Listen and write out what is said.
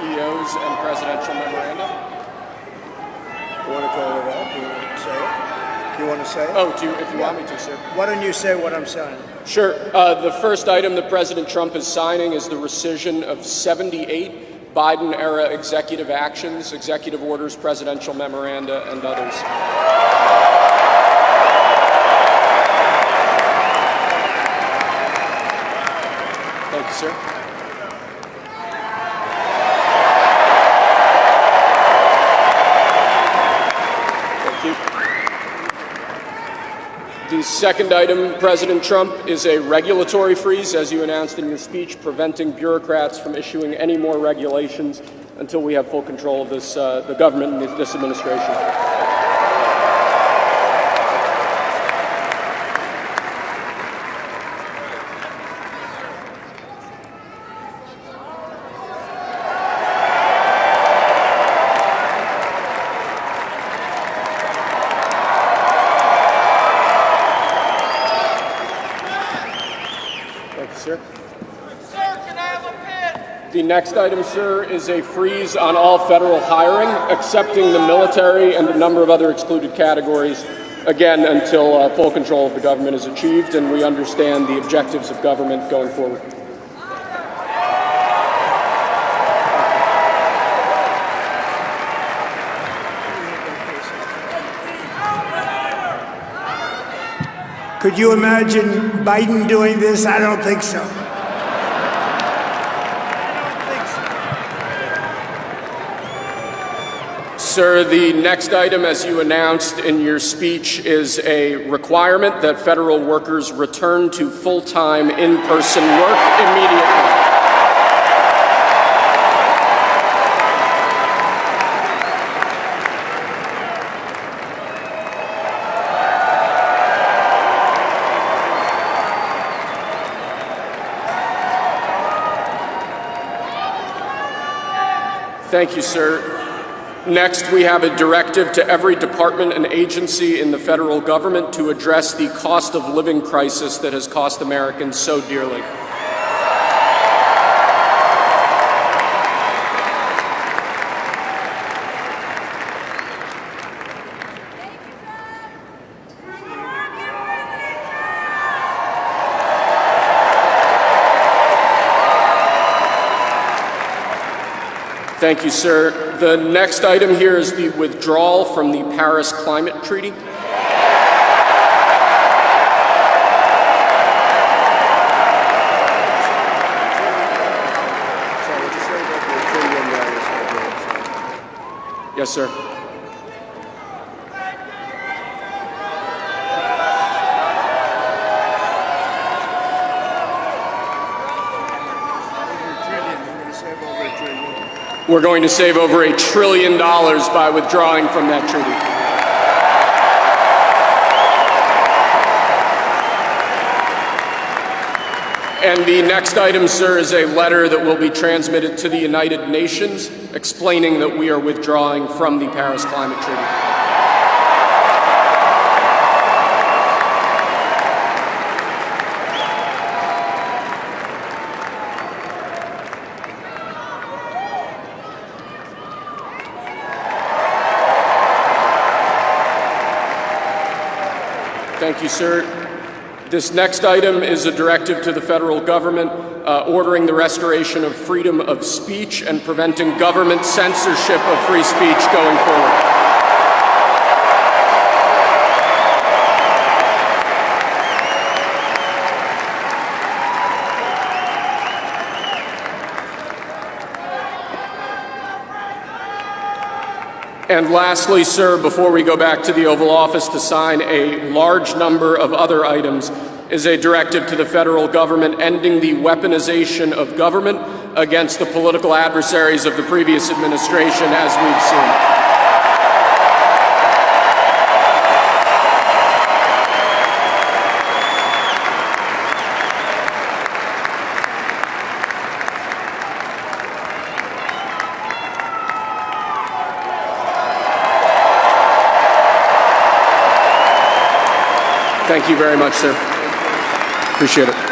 EOs and presidential memoranda. You want to go over that? Do you want to say it? Do you want to say it? Oh, if you want me to, sir. Why don't you say what I'm signing? Sure. The first item that President Trump is signing is the rescission of 78 Biden-era executive actions, executive orders, presidential memoranda, and others. Thank you, sir. Thank you. The second item, President Trump, is a regulatory freeze, as you announced in your speech, preventing bureaucrats from issuing any more regulations until we have full control of this, the government and this administration. Thank you, sir. Sir, can I have a pen? The next item, sir, is a freeze on all federal hiring, excepting the military and a number of other excluded categories, again, until full control of the government is achieved and we understand the objectives of government going forward. Could you imagine Biden doing this? I don't think so. Sir, the next item, as you announced in your speech, is a requirement that federal workers return to full-time in-person work immediately. Thank you, sir. Next, we have a directive to every department and agency in the federal government to address the cost of living crisis that has cost Americans so dearly. Thank you, sir. The next item here is the withdrawal from the Paris Climate Treaty. Yes, sir. We're going to save over $1 trillion by withdrawing from that treaty. And the next item, sir, is a letter that will be transmitted to the United Nations explaining that we are withdrawing from the Paris Climate Treaty. Thank you, sir. This next item is a directive to the federal government ordering the restoration of freedom of speech and preventing government censorship of free speech going forward. And lastly, sir, before we go back to the Oval Office to sign a large number of other items, is a directive to the federal government ending the weaponization of government against the political adversaries of the previous administration, as we've seen. Thank you very much, sir. Appreciate it.